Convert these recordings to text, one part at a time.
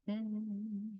Mm.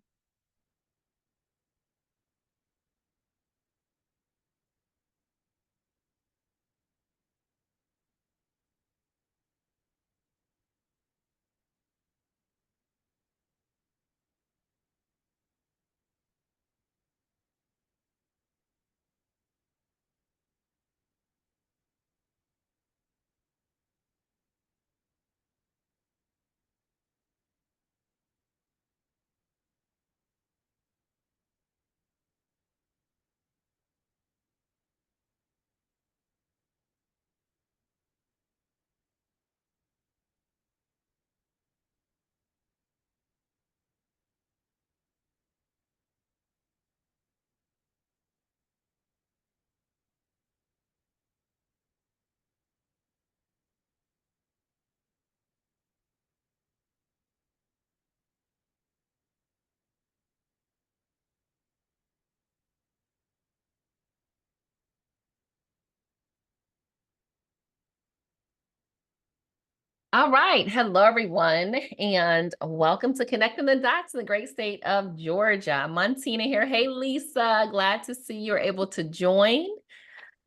All right. Hello, everyone, and welcome to Connecting the Dots in the great state of Georgia. Montina here. Hey, Lisa. Glad to see you're able to join.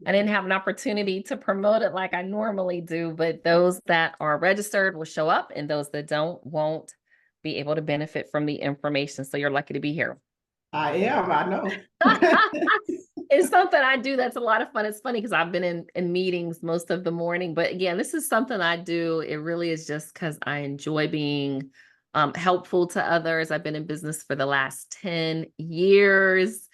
I didn't have an opportunity to promote it like I normally do, but those that are registered will show up, and those that don't won't be able to benefit from the information. So you're lucky to be here. I am, I know. It's something I do that's a lot of fun. It's funny because I've been in meetings most of the morning, but again, this is something I do. It really is just because I enjoy being helpful to others. I've been in business for the last 10 years,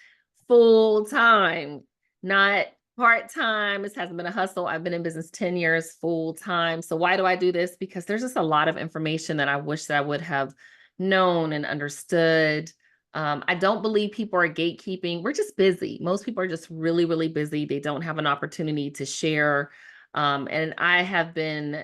full time, not part-time. This hasn't been a hustle. I've been in business 10 years full time. So why do I do this? Because there's just a lot of information that I wish that I would have known and understood. I don't believe people are gatekeeping. We're just busy. Most people are just really, really busy. They don't have an opportunity to share. And I have been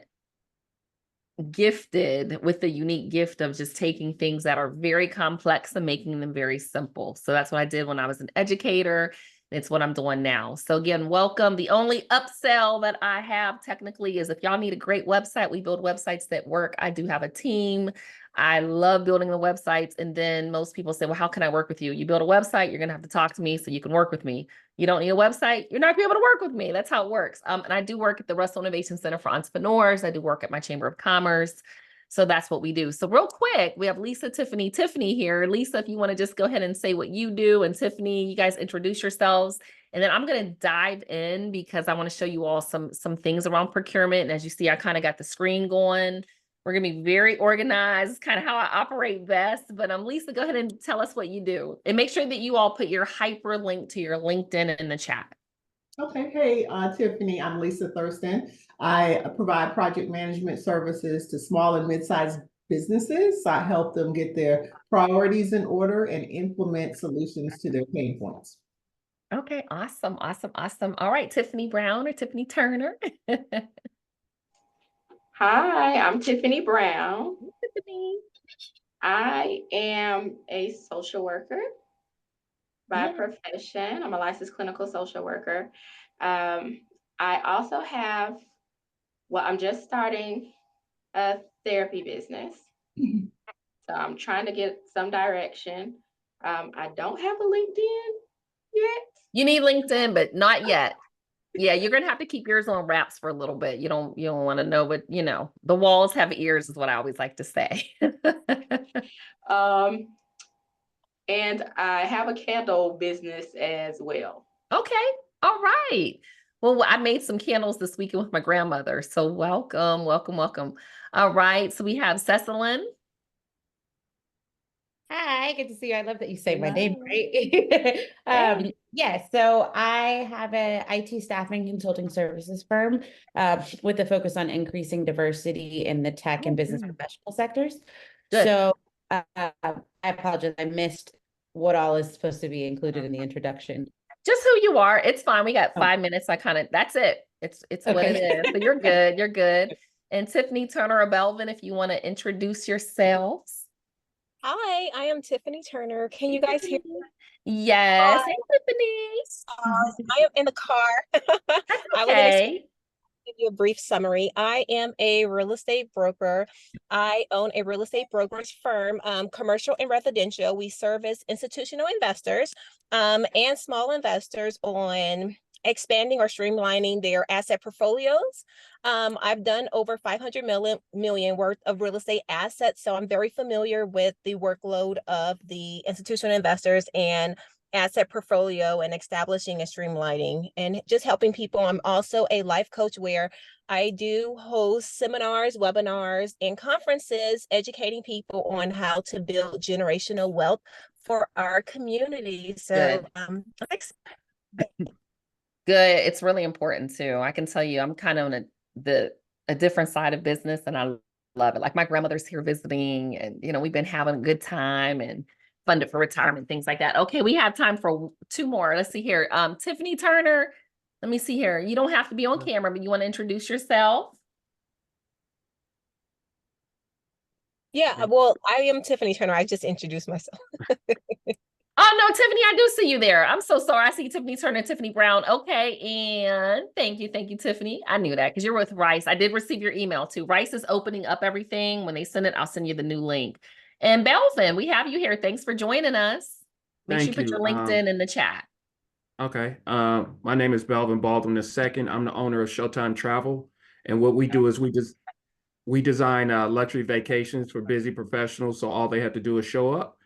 gifted with the unique gift of just taking things that are very complex and making them very simple. So that's what I did when I was an educator. It's what I'm doing now. So again, welcome. The only upsell that I have technically is if y'all need a great website, we build websites that work. I do have a team. I love building the websites. And then most people say, well, how can I work with you? You build a website, you're going to have to talk to me so you can work with me. You don't need a website, you're not going to be able to work with me. That's how it works. And I do work at the Russell Innovation Center for Entrepreneurs. I do work at my Chamber of Commerce. So that's what we do. So real quick, we have Lisa, Tiffany here. Lisa, if you want to just go ahead and say what you do, and Tiffany, you guys introduce yourselves. And then I'm going to dive in because I want to show you all some things around procurement. And as you see, I kind of got the screen going. We're going to be very organized. It's kind of how I operate best. But Lisa, go ahead and tell us what you do. And make sure that you all put your hyperlink to your LinkedIn in the chat. Okay, hey, Tiffany, I'm Lisa Thurston. I provide project management services to small and mid-sized businesses. I help them get their priorities in order and implement solutions to their pain points. Okay, awesome. All right, Tiffany Brown or Tiffany Turner. Hi, I'm Tiffany Brown. Tiffany. I am a social worker by profession. I'm a licensed clinical social worker. I also have, I'm just starting a therapy business. So I'm trying to get some direction. I don't have a LinkedIn yet. You need LinkedIn, but not yet. Yeah, you're gonna have to keep yours on wraps for a little bit. You don't want to know, but the walls have ears is what I always like to say. And I have a candle business as well. Okay, all right. Well, I made some candles this weekend with my grandmother. So welcome. All right, so we have Cecilyn. Hi, good to see you. I love that you say my name right. Yes, so I have an IT staffing consulting services firm with a focus on increasing diversity in the tech and business professional sectors. Good. So I apologize, I missed what all is supposed to be included in the introduction. Just who you are. It's fine. We got 5 minutes. That's it. It's okay. What it is. So you're good. You're good. And Tiffany Turner or Belvin, if you want to introduce yourselves. Hi, I am Tiffany Turner. Can you guys hear me? Yes. Hey, Tiffany. I am in the car. Okay. give you a brief summary. I am a real estate broker. I own a real estate brokerage firm, commercial and residential. We service institutional investors and small investors on expanding or streamlining their asset portfolios. I've done over 500 million worth of real estate assets, so I'm very familiar with the workload of the institutional investors and asset portfolio and establishing and streamlining and just helping people. I'm also a life coach where I do host seminars, webinars, and conferences educating people on how to build generational wealth for our community. So thanks. Good. It's really important too. I can tell you, I'm kind of on a different side of business, and I love it. Like my grandmother's here visiting, and we've been having a good time and funded for retirement, things like that. Okay, we have time for two more. Let's see here. Tiffany Turner. Let me see here. You don't have to be on camera, but you want to introduce yourself? Yeah, well, I am Tiffany Turner. I just introduced myself. Oh, no, Tiffany, I do see you there. I'm so sorry. I see Tiffany Turner and Tiffany Brown. Okay, and thank you, Tiffany. I knew that because you're with Rice. I did receive your email too. Rice is opening up everything. When they send it, I'll send you the new link. And Belvin, we have you here. Thanks for joining us. Make sure you put your LinkedIn in the chat. Okay. My name is Belvin Baldwin II. I'm the owner of Showtime Travel. And what we do is we design luxury vacations for busy professionals. So all they have to do is show up.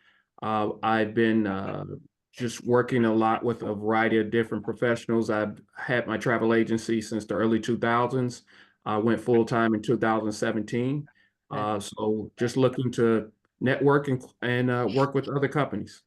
I've been just working a lot with a variety of different professionals. I've had my travel agency since the early 2000s. I went full-time in 2017. So just looking to network and work with other companies.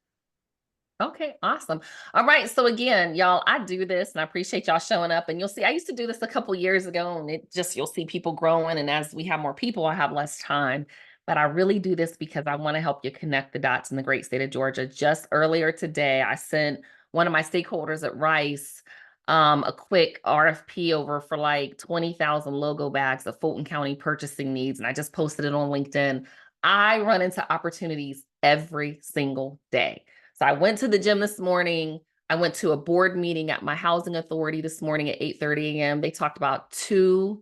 Okay, awesome. All right. So again, y'all, I do this and I appreciate y'all showing up. And you'll see, I used to do this a couple years ago, and you'll see people growing. And as we have more people, I have less time. But I really do this because I want to help you connect the dots in the great state of Georgia. Just earlier today, I sent one of my stakeholders at Rice a quick RFP over for like 20,000 logo bags of Fulton County purchasing needs. And I just posted it on LinkedIn. I run into opportunities every single day. So I went to the gym this morning. I went to a board meeting at my housing authority this morning at 8:30 a.m. They talked about two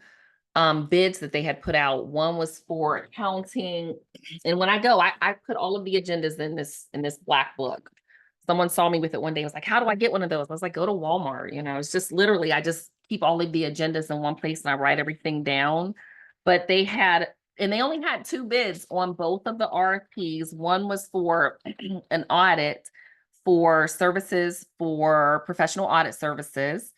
bids that they had put out. One was for accounting. And when I go, I put all of the agendas in this black book. Someone saw me with it one day. Was like, how do I get one of those? I was like, go to Walmart. It's just literally, I just keep all of the agendas in one place and I write everything down. But they only had two bids on both of the RFPs. One was for an audit for services for professional audit services.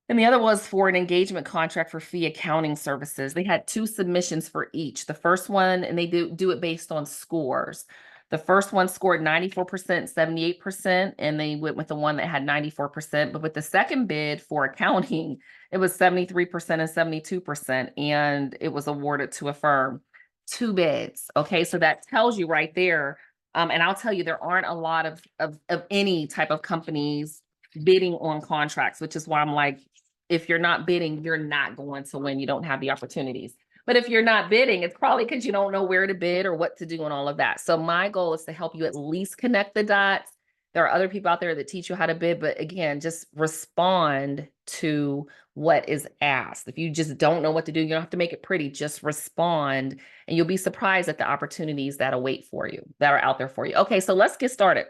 And the other was for an engagement contract for fee accounting services. They had two submissions for each. The first one, and they do it based on scores. The first one scored 94%, 78%, and they went with the one that had 94%. But with the second bid for accounting, it was 73% and 72%, and it was awarded to a firm. Two bids. Okay, so that tells you right there. And I'll tell you, there aren't a lot of any type of companies bidding on contracts, which is why I'm like, if you're not bidding, you're not going to win. You don't have the opportunities. But if you're not bidding, it's probably because you don't know where to bid or what to do and all of that. So my goal is to help you at least connect the dots. There are other people out there that teach you how to bid, but again, just respond to what is asked. If you just don't know what to do, you don't have to make it pretty, just respond and you'll be surprised at the opportunities that await for you, that are out there for you. Okay, so let's get started.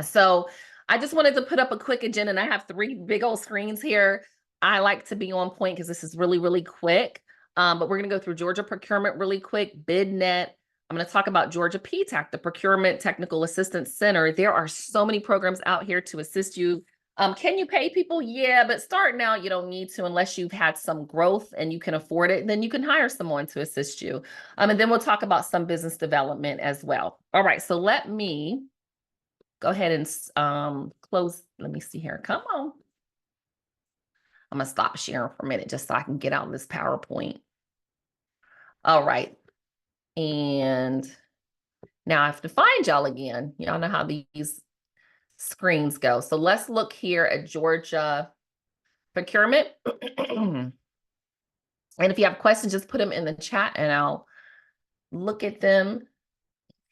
So I just wanted to put up a quick agenda, and I have three big old screens here. I like to be on point because this is really, really quick. But we're going to go through Georgia procurement really quick, BidNet. I'm going to talk about Georgia PTAC, the Procurement Technical Assistance Center. There are so many programs out here to assist you. Can you pay people? Yeah, but starting out, you don't need to unless you've had some growth and you can afford it. Then you can hire someone to assist you. And then we'll talk about some business development as well. All right, so let me go ahead and close. Let me see here. Come on. I'm going to stop sharing for a minute just so I can get out of this PowerPoint. All right. And now I have to find y'all again. Y'all know how these screens go. So let's look here at Georgia procurement. And if you have questions, just put them in the chat and I'll look at them.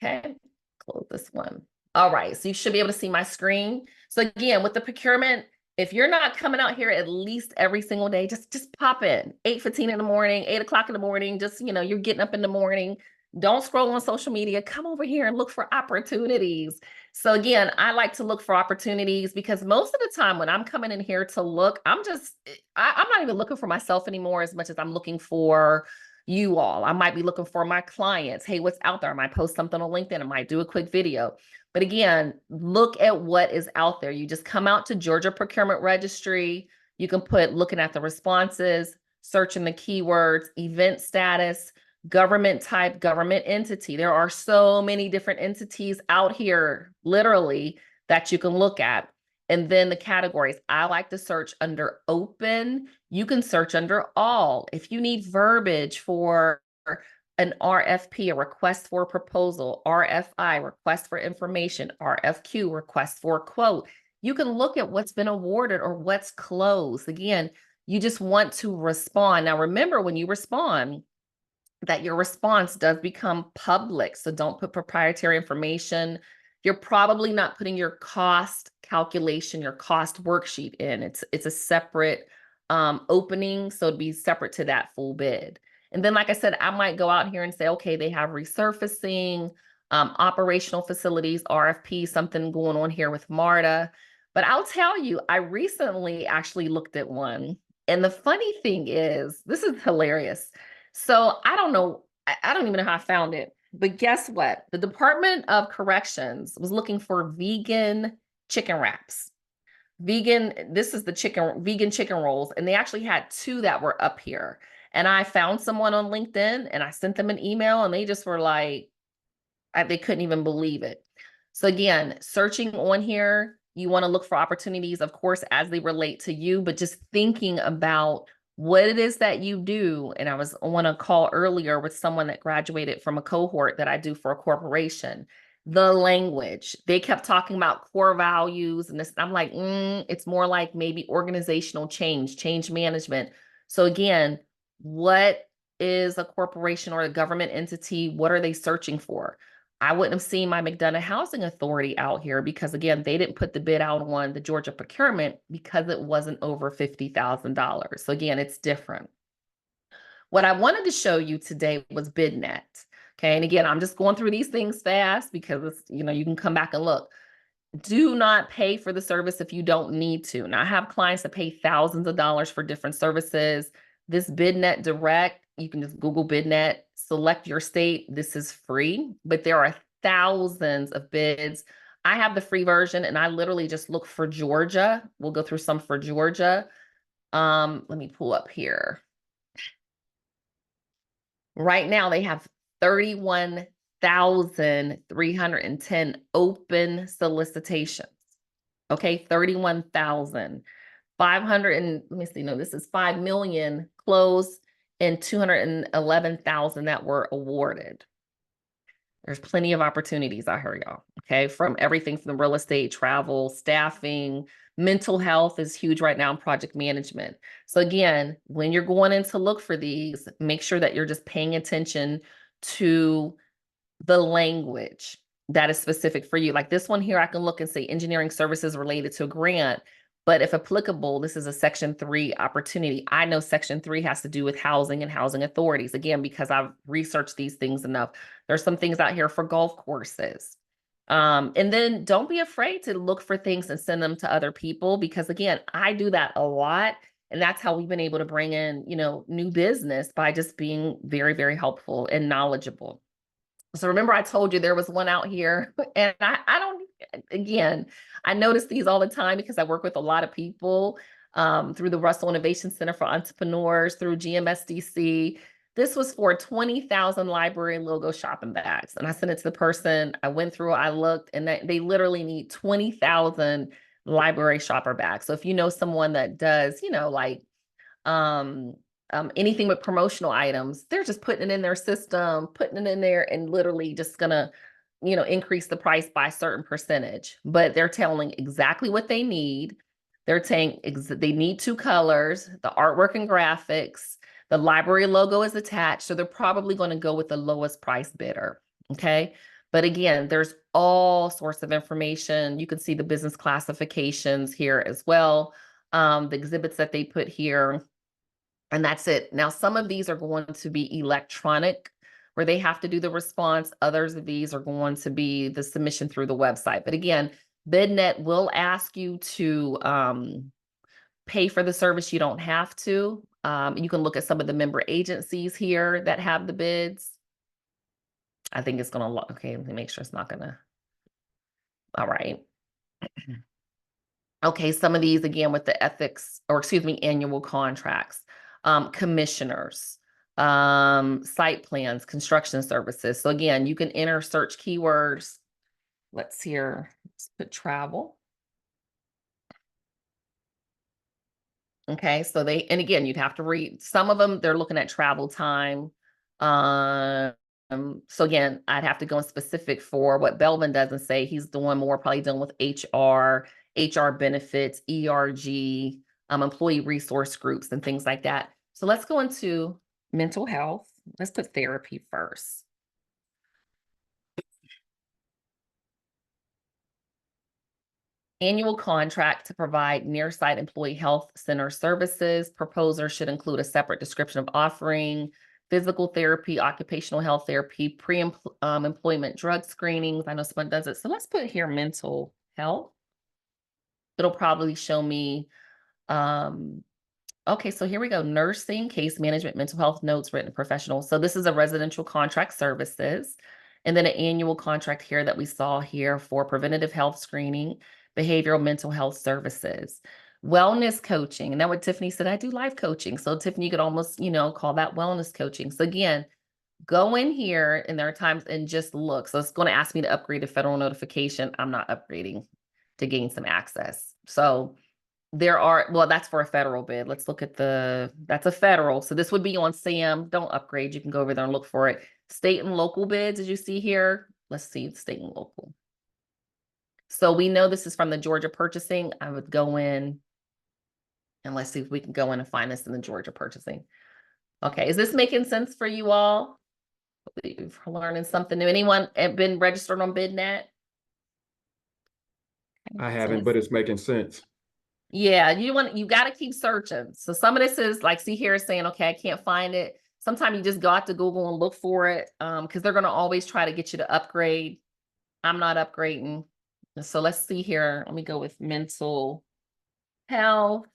Okay, close this one. All right, so you should be able to see my screen. So again, with the procurement if you're not coming out here at least every single day, just pop in 8:15 in the morning, 8 o'clock in the morning, just, you're getting up in the morning. Don't scroll on social media. Come over here and look for opportunities. So again, I like to look for opportunities because most of the time when I'm coming in here to look, I'm not even looking for myself anymore as much as I'm looking for you all. I might be looking for my clients. Hey, what's out there? I might post something on LinkedIn. I might do a quick video. But again, look at what is out there. You just come out to Georgia Procurement Registry. You can put looking at the responses, searching the keywords, event status, government type, government entity. There are so many different entities out here, literally, that you can look at. And then the categories. I like to search under open. You can search under all. If you need verbiage for an RFP, a request for a proposal, RFI, request for information, RFQ, request for a quote, you can look at what's been awarded or what's closed. Again, you just want to respond. Now, remember when you respond, that your response does become public. So don't put proprietary information. You're probably not putting your cost calculation, your cost worksheet in. It's a separate opening. So it'd be separate to that full bid. And then, like I said, I might go out here and say, okay, they have resurfacing, operational facilities, RFP, something going on here with MARTA. But I'll tell you, I recently actually looked at one. And the funny thing is, this is hilarious. So I don't know, I don't even know how I found it, but guess what? The Department of Corrections was looking for vegan chicken wraps. This is the vegan chicken rolls, and they actually had 2 that were up here. And I found someone on LinkedIn and I sent them an email and they just were like, they couldn't even believe it. So again, searching on here, you want to look for opportunities, of course, as they relate to you, but just thinking about what it is that you do. And I was on a call earlier with someone that graduated from a cohort that I do for a corporation. The language, they kept talking about core values and this. I'm like, it's more like maybe organizational change management. So again, what is a corporation or a government entity? What are they searching for? I wouldn't have seen my McDonough Housing Authority out here because, again, they didn't put the bid out on the Georgia procurement because it wasn't over $50,000. So again, it's different. What I wanted to show you today was BidNet. Okay. And again, I'm just going through these things fast because it's, you can come back and look. Do not pay for the service if you don't need to. Now, I have clients that pay thousands of dollars for different services. This BidNet Direct, you can just Google BidNet, select your state. This is free, but there are thousands of bids. I have the free version and I literally just look for Georgia. We'll go through some for Georgia. Let me pull up here. Right now they have 31,310 open solicitations. Okay, 31,500 and let me see, no, this is 5 million closed and 211,000 that were awarded. There's plenty of opportunities out here, y'all. Okay, from everything from real estate, travel, staffing, mental health is huge right now in project management. So again, when you're going in to look for these, make sure that you're just paying attention to the language that is specific for you. Like this one here, I can look and say engineering services related to a grant, but if applicable, this is a Section 3 opportunity. I know Section 3 has to do with housing and housing authorities, again, because I've researched these things enough. There's some things out here for golf courses. And then don't be afraid to look for things and send them to other people, because again, I do that a lot. And that's how we've been able to bring in, new business by just being very, very helpful and knowledgeable. So remember, I told you there was one out here, and I don't, again, I notice these all the time because I work with a lot of people through the Russell Innovation Center for Entrepreneurs, through GMSDC. This was for 20,000 library logo shopping bags. And I sent it to the person. I went through, I looked, and they literally need 20,000 library shopper bags. So if you know someone that does, anything with promotional items, they're just putting it in their system, putting it in there, and literally just gonna, increase the price by a certain percentage. But they're telling exactly what they need. They're saying they need 2 colors, the artwork and graphics, the library logo is attached. So they're probably going to go with the lowest price bidder. Okay. But again, there's all sorts of information. You can see the business classifications here as well, the exhibits that they put here, and that's it. Now, some of these are going to be electronic, where they have to do the response. Others of these are going to be the submission through the website. But again, BidNet will ask you to pay for the service. You don't have to. You can look at some of the member agencies here that have the bids. I think it's going to, okay, let me make sure it's not going to. All right. Okay, some of these again with the ethics, or excuse me, annual contracts, commissioners, site plans, construction services. So again, you can enter search keywords. Let's put travel. Okay, so and again, you'd have to read some of them. They're looking at travel time. So again, I'd have to go in specific for what Belvin doesn't say. He's doing more, probably dealing with HR benefits, ERG, employee resource groups and things like that. So let's go into mental health. Let's put therapy first. Annual contract to provide near-site employee health center services. Proposer should include a separate description of offering, physical therapy, occupational health therapy, pre-employment drug screenings. I know someone does it. So let's put here mental health. It'll probably show me, okay, so here we go. Nursing, case management, mental health notes, written professional. So this is a residential contract services. And then an annual contract here that we saw here for preventative health screening, behavioral mental health services, wellness coaching. And that what Tiffany said, I do life coaching. So Tiffany, you could almost, call that wellness coaching. So again, go in here and there are times and just look. So it's going to ask me to upgrade a federal notification. I'm not upgrading to gain some access. So there are, well, that's for a federal bid. Let's look at that's a federal. So this would be on SAM. Don't upgrade. You can go over there and look for it. State and local bids, as you see here. Let's see state and local. So we know this is from the Georgia purchasing. I would go in and let's see if we can go in and find this in the Georgia purchasing. Okay, is this making sense for you all? We're learning something new. Anyone been registered on BidNet? I haven't, but it's making sense. Yeah, you got to keep searching. So some of this is like, see here is saying, okay, I can't find it. Sometimes you just go out to Google and look for it because they're going to always try to get you to upgrade. I'm not upgrading. So let's see here. Let me go with mental health.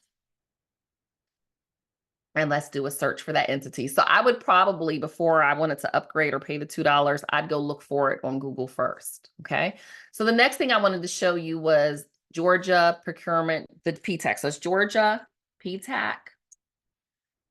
And let's do a search for that entity. So I would probably, before I wanted to upgrade or pay the $2, I'd go look for it on Google first. Okay. So the next thing I wanted to show you was Georgia procurement, the PTAC. So it's Georgia PTAC.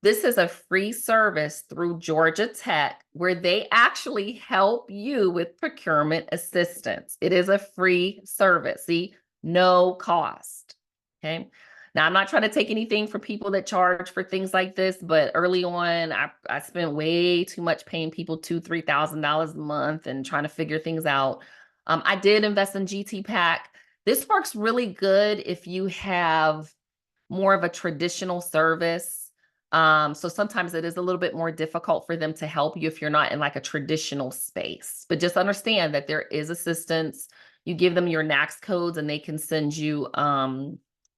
This is a free service through Georgia Tech where they actually help you with procurement assistance. It is a free service. See, no cost. Okay. Now, I'm not trying to take anything from people that charge for things like this, but early on, I spent way too much paying people $2,000, $3,000 a month and trying to figure things out. I did invest in GTPAC. This works really good if you have more of a traditional service. So sometimes it is a little bit more difficult for them to help you if you're not in like a traditional space, but just understand that there is assistance. You give them your NAICS codes and they can send you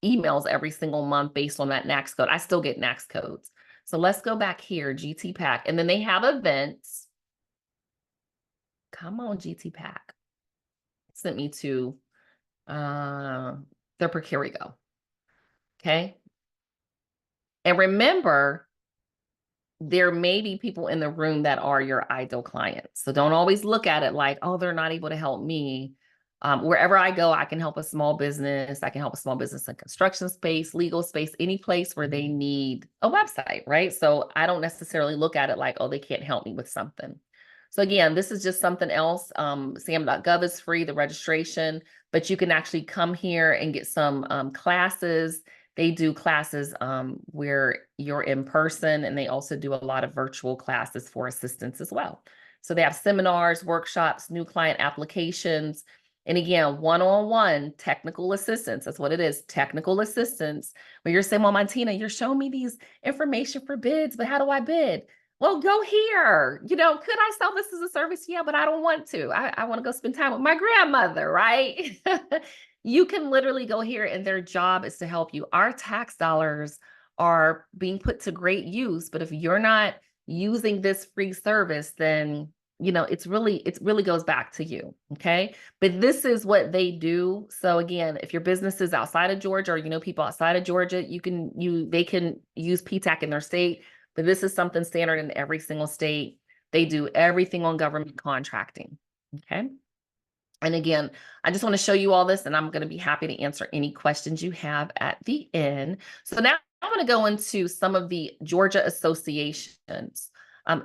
emails every single month based on that NAICS code. I still get NAICS codes. So let's go back here, GTPAC, and then they have events. Come on, GTPAC. Sent me to here we go. Okay. And remember, there may be people in the room that are your ideal clients. So don't always look at it like, oh, they're not able to help me. Wherever I go, I can help a small business. I can help a small business in construction space, legal space, any place where they need a website, right? So I don't necessarily look at it like, oh, they can't help me with something. So again, this is just something else. SAM.gov is free, the registration, but you can actually come here and get some classes. They do classes where you're in person, and they also do a lot of virtual classes for assistance as well. So they have seminars, workshops, new client applications, and again, one-on-one technical assistance. That's what it is, technical assistance. Where you're saying, well, Montina, you're showing me these information for bids, but how do I bid? well, go here. You know, could I sell this as a service? Yeah, but I don't want to. I want to go spend time with my grandmother, right? You can literally go here and their job is to help you. Our tax dollars are being put to great use, but if you're not using this free service, then you know, it really goes back to you. Okay. But this is what they do. So again, if your business is outside of Georgia or you know people outside of Georgia, they can use PTAC in their state, but this is something standard in every single state. They do everything on government contracting. Okay. And again, I just want to show you all this and I'm going to be happy to answer any questions you have at the end. So now I'm going to go into some of the Georgia associations.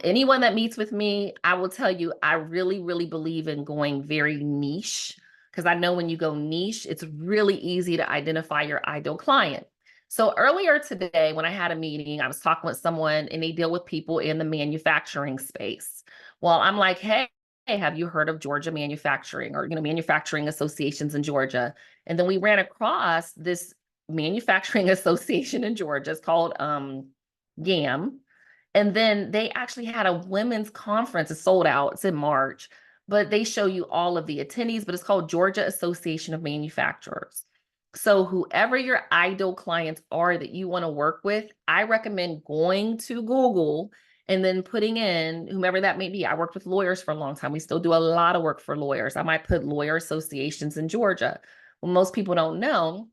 Anyone that meets with me, I will tell you, I really, really believe in going very niche because I know when you go niche, it's really easy to identify your ideal client. So earlier today, when I had a meeting, I was talking with someone and they deal with people in the manufacturing space. Well, I'm like, hey, have you heard of Georgia manufacturing or, you know, manufacturing associations in Georgia? And then we ran across this manufacturing association in Georgia. It's called GAM. And then they actually had a women's conference. It's sold out. It's in March, but they show you all of the attendees, but it's called Georgia Association of Manufacturers. So whoever your ideal clients are that you want to work with, I recommend going to Google and then putting in whomever that may be. I worked with lawyers for a long time. We still do a lot of work for lawyers. I might put lawyer associations in Georgia. Well, most people don't know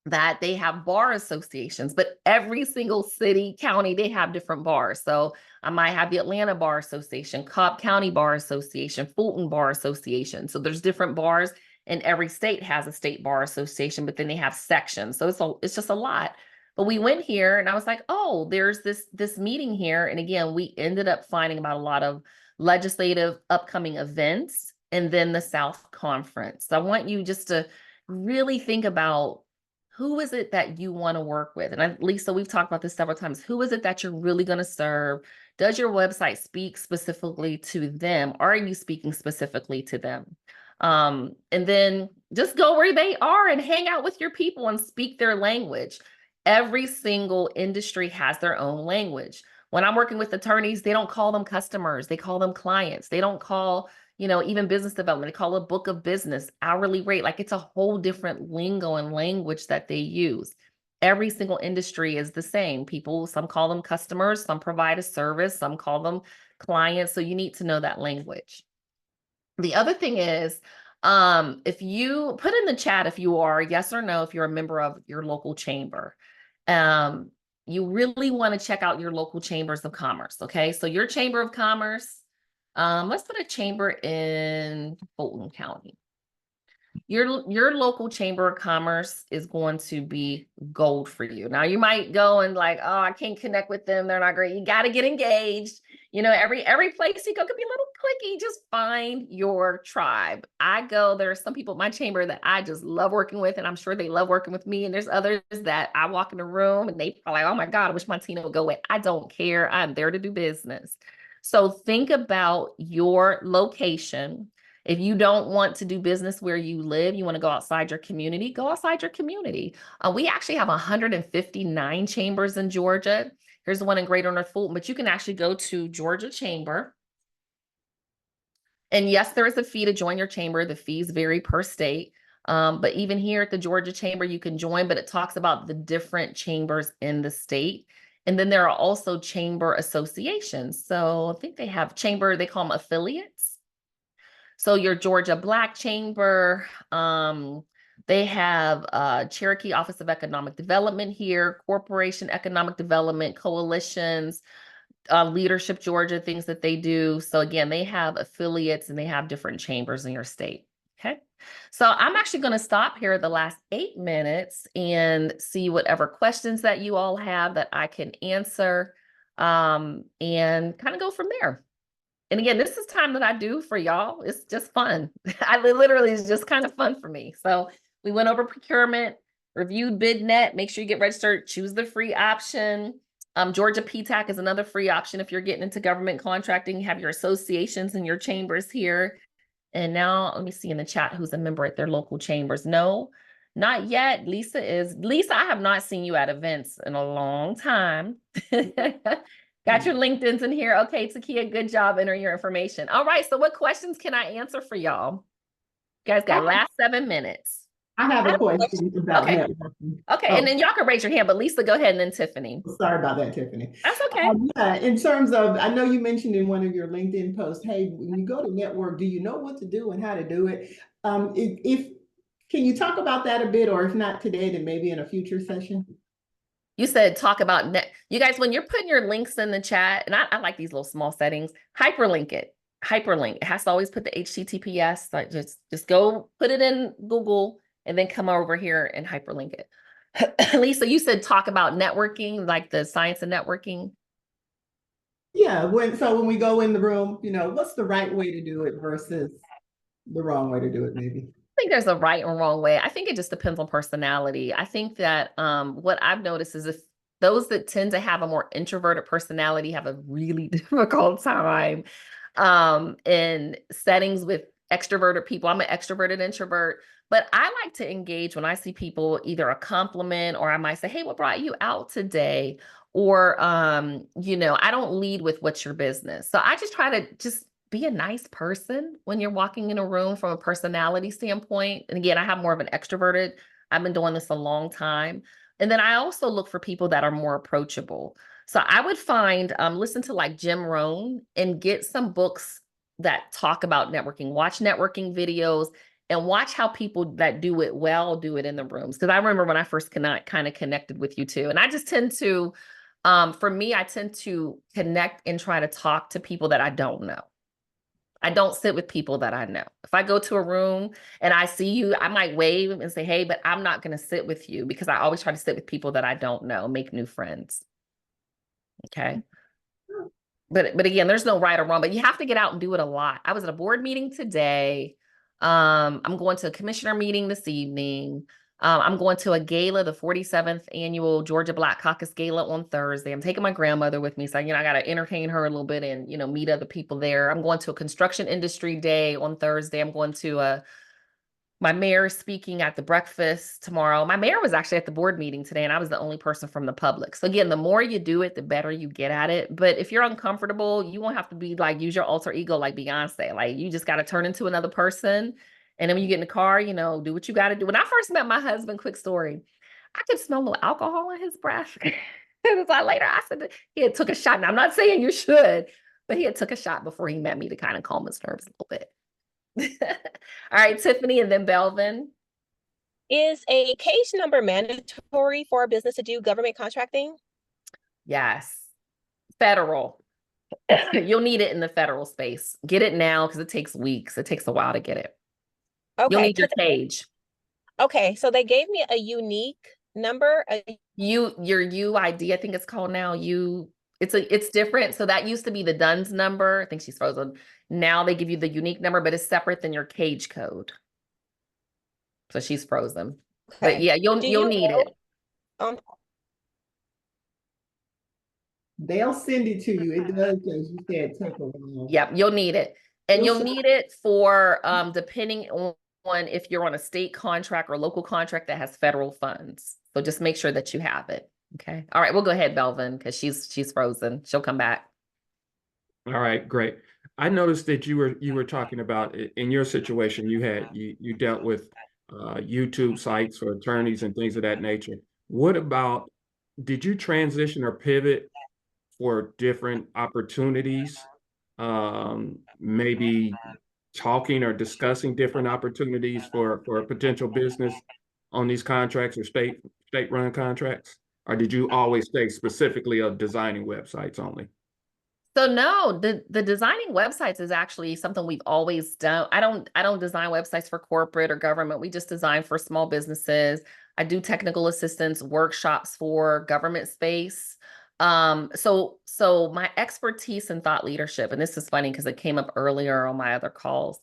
that they have bar associations, but every single city, county, they have different bars. So I might have the Atlanta Bar Association, Cobb County Bar Association, Fulton Bar Association. So there's different bars and every state has a state bar association, but then they have sections. So it's just a lot. But we went here and I was like, oh, there's this meeting here. And again, we ended up finding about a lot of legislative upcoming events and then the South Conference. So I want you just to really think about who is it that you want to work with? And Lisa, we've talked about this several times. Who is it that you're really going to serve? Does your website speak specifically to them? Are you speaking specifically to them? And then just go where they are and hang out with your people and speak their language. Every single industry has their own language. When I'm working with attorneys, they don't call them customers. They call them clients. They don't call, you know, even business development, they call it a book of business, hourly rate. Like it's a whole different lingo and language that they use. Every single industry is the same. People, some call them customers, some provide a service, some call them clients. So you need to know that language. The other thing is, if you put in the chat, if you are, yes or no, if you're a member of your local chamber, you really want to check out your local chambers of commerce. Okay. So your chamber of commerce, let's put a chamber in Fulton County. Your local chamber of commerce is going to be gold for you. Now you might go and like, oh, I can't connect with them. They're not great. You got to get engaged. You know, every place you go could be a little clicky. Just find your tribe. There are some people in my chamber that I just love working with, and I'm sure they love working with me. And there's others that I walk in the room and they are like, oh my God, I wish Montina would go away. I don't care. I'm there to do business. So think about your location. If you don't want to do business where you live, you want to go outside your community, go outside your community. We actually have 159 chambers in Georgia. Here's the one in Greater North Fulton, but you can actually go to Georgia Chamber. And yes, there is a fee to join your chamber. The fees vary per state. But even here at the Georgia Chamber, you can join, but it talks about the different chambers in the state. And then there are also chamber associations. So I think they have chamber, they call them affiliates. So your Georgia Black Chamber, they have Cherokee Office of Economic Development here, Corporation Economic Development, coalitions, Leadership Georgia, things that they do. So again, they have affiliates and they have different chambers in your state. Okay. So I'm actually going to stop here the last 8 minutes and see whatever questions that you all have that I can answer, and kind of go from there. And again, this is time that I do for y'all. It's just fun. Literally, it's just kind of fun for me. So we went over procurement, reviewed BidNet, make sure you get registered, choose the free option. Georgia PTAC is another free option if you're getting into government contracting, you have your associations and your chambers here. And now let me see in the chat who's a member at their local chambers. No, not yet. Lisa, I have not seen you at events in a long time. Got your LinkedIn's in here. Okay, Takia, good job entering your information. All right, so what questions can I answer for y'all? You guys got last 7 minutes. I have a question about Okay. networking. Okay, and then y'all can raise your hand, but Lisa, go ahead, and then Tiffany. Sorry about that, Tiffany. That's okay. Yeah, in terms of, I know you mentioned in one of your LinkedIn posts, hey, when you go to network, do you know what to do and how to do it? If can you talk about that a bit, or if not today, then maybe in a future session? You said talk about you guys, when you're putting your links in the chat, and I like these little small settings, hyperlink it. Hyperlink. It has to always put the HTTPS. Like just go put it in Google and then come over here and hyperlink it. Lisa, you said talk about networking, like the science of networking. Yeah, when we go in the room, what's the right way to do it versus the wrong way to do it, maybe? I think there's a right and wrong way. I think it just depends on personality. I think that what I've noticed is if those that tend to have a more introverted personality have a really difficult time in settings with extroverted people. I'm an extroverted introvert, but I like to engage when I see people, either a compliment, or I might say, hey, what brought you out today? Or, I don't lead with what's your business. So I just try to just be a nice person when you're walking in a room from a personality standpoint. And again, I have more of an extroverted. I've been doing this a long time. And then I also look for people that are more approachable. So I would find, listen to like Jim Rohn and get some books that talk about networking, watch networking videos, and watch how people that do it well do it in the rooms. Because I remember when I first kind of connected with you too. And I just tend to, for me, I tend to connect and try to talk to people that I don't know. I don't sit with people that I know. If I go to a room and I see you, I might wave and say, hey, but I'm not going to sit with you, because I always try to sit with people that I don't know, make new friends. Okay. But again, there's no right or wrong, but you have to get out and do it a lot. I was at a board meeting today. I'm going to a commissioner meeting this evening. I'm going to a gala, the 47th annual Georgia Black Caucus Gala on Thursday. I'm taking my grandmother with me. So, I got to entertain her a little bit and, meet other people there. I'm going to a construction industry day on Thursday. I'm going to my mayor speaking at the breakfast tomorrow. My mayor was actually at the board meeting today, and I was the only person from the public. So again, the more you do it, the better you get at it. But if you're uncomfortable, you won't have to be like, use your alter ego like Beyonce. Like, you just got to turn into another person. And then when you get in the car, do what you got to do. When I first met my husband, quick story, I could smell a little alcohol in his breath. It was like later, I said he had took a shot. And I'm not saying you should, but he had took a shot before he met me to kind of calm his nerves a little bit. All right, Tiffany, and then Belvin. Is a case number mandatory for a business to do government contracting? Yes. Federal. You'll need it in the federal space. Get it now, because it takes weeks. It takes a while to get it. Okay. You'll need your page. Okay, so they gave me a unique number. Your UID, I think it's called now. It's different. So that used to be the DUNS number. I think she's frozen. Now they give you the unique number, but it's separate than your cage code. So she's frozen. Okay. But yeah, you'll need it. They'll send it to you. It does, as you said, take a while. Yep, you'll need it. And you'll need it for depending on if you're on a state contract or local contract that has federal funds. So just make sure that you have it. Okay. All right, we'll go ahead, Belvin, because she's frozen. She'll come back. All right, great. I noticed that you were talking about, in your situation, you dealt with YouTube sites for attorneys and things of that nature. What about, did you transition or pivot for different opportunities? Maybe talking or discussing different opportunities for a potential business on these contracts or state-run contracts? Or did you always stay specifically of designing websites only? So no, the designing websites is actually something we've always done. I don't design websites for corporate or government. We just design for small businesses. I do technical assistance workshops for government space. So my expertise in thought leadership, and this is funny because it came up earlier on my other calls.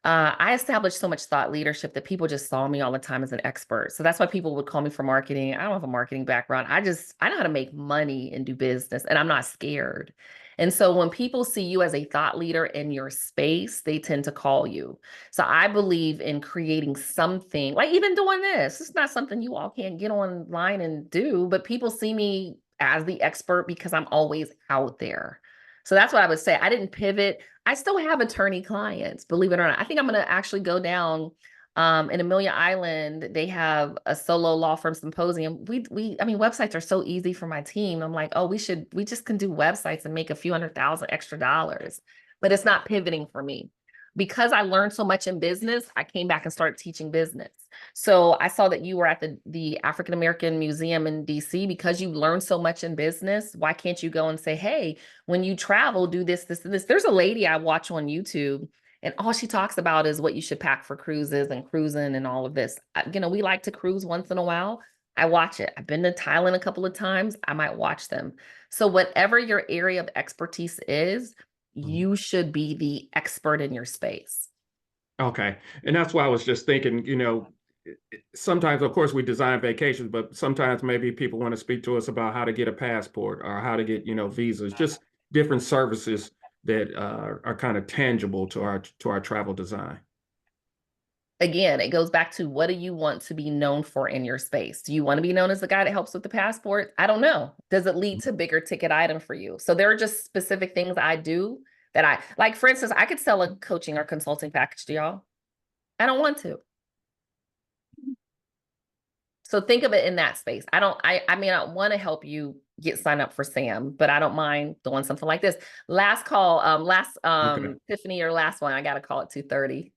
I established so much thought leadership that people just saw me all the time as an expert. So that's why people would call me for marketing. I don't have a marketing background. I know how to make money and do business, and I'm not scared. And so when people see you as a thought leader in your space, they tend to call you. So I believe in creating something, like even doing this. It's not something you all can't get online and do, but people see me as the expert because I'm always out there. So that's what I would say. I didn't pivot. I still have attorney clients, believe it or not. I think I'm going to actually go down in Amelia Island. They have a solo law firm symposium. I mean, websites are so easy for my team. I'm like, oh, we just can do websites and make a few $100,000 extra dollars, but it's not pivoting for me. Because I learned so much in business, I came back and started teaching business. So I saw that you were at the African American Museum in DC. Because you learned so much in business, why can't you go and say, hey, when you travel, do this, this, and this? There's a lady I watch on YouTube, and all she talks about is what you should pack for cruises and cruising and all of this. We like to cruise once in a while. I watch it. I've been to Thailand a couple of times. I might watch them. So whatever your area of expertise is, you should be the expert in your space. Okay. And that's why I was just thinking, sometimes, of course, we design vacations, but sometimes maybe people want to speak to us about how to get a passport or how to get, visas, just different services that are kind of tangible to our travel design. Again, it goes back to, what do you want to be known for in your space? Do you want to be known as the guy that helps with the passport? I don't know. Does it lead to bigger ticket item for you? So there are just specific things I do that I like. For instance, I could sell a coaching or consulting package to y'all. I don't want to. So think of it in that space. I want to help you get signed up for SAM, but I don't mind doing something like this. Last call, Okay. Tiffany, your last one. I got to call at 2:30.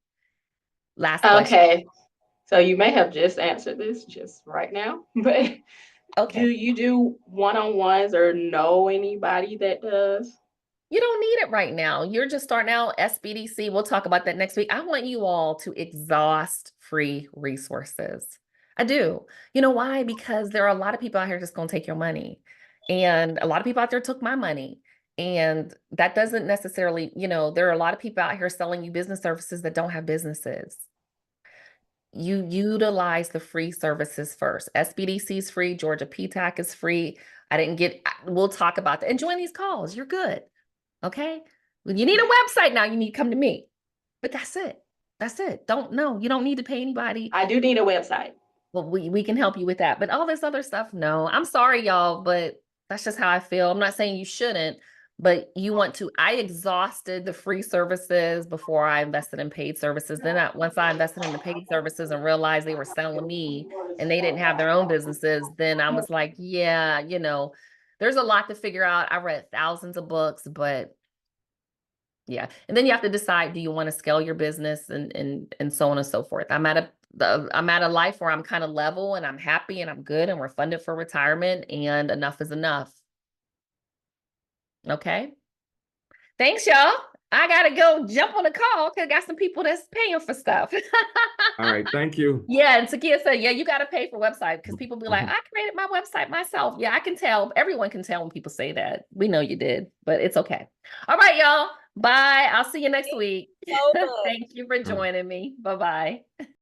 Last question. Okay. So you may have just answered this just right now, but Okay. do you do one-on-ones or know anybody that does? You don't need it right now. You're just starting out. SBDC, we'll talk about that next week. I want you all to exhaust free resources. I do. You know why? Because there are a lot of people out here just going to take your money. And a lot of people out there took my money. And that doesn't necessarily, there are a lot of people out here selling you business services that don't have businesses. You utilize the free services first. SBDC is free. Georgia PTAC is free. We'll talk about that. And join these calls. You're good. Okay. When you need a website now, you need to come to me. But that's it. That's it. You don't need to pay anybody. I do need a website. Well, we can help you with that. But all this other stuff, no. I'm sorry, y'all, but that's just how I feel. I'm not saying you shouldn't, but I exhausted the free services before I invested in paid services. Then once I invested in the paid services and realized they were selling me and they didn't have their own businesses, then I was like, yeah, there's a lot to figure out. I read thousands of books, but yeah. And then you have to decide, do you want to scale your business and so on and so forth. I'm at a life where I'm kind of level and I'm happy and I'm good and we're funded for retirement and enough is enough. Okay. Thanks, y'all. I got to go jump on a call because I got some people that's paying for stuff. All right. Thank you. Yeah. And Sakia said, yeah, you got to pay for website because people be like, I created my website myself. Yeah, I can tell. Everyone can tell when people say that. We know you did, but it's okay. All right, y'all. Bye. I'll see you next week. So much. Thank you for joining me. Bye-bye.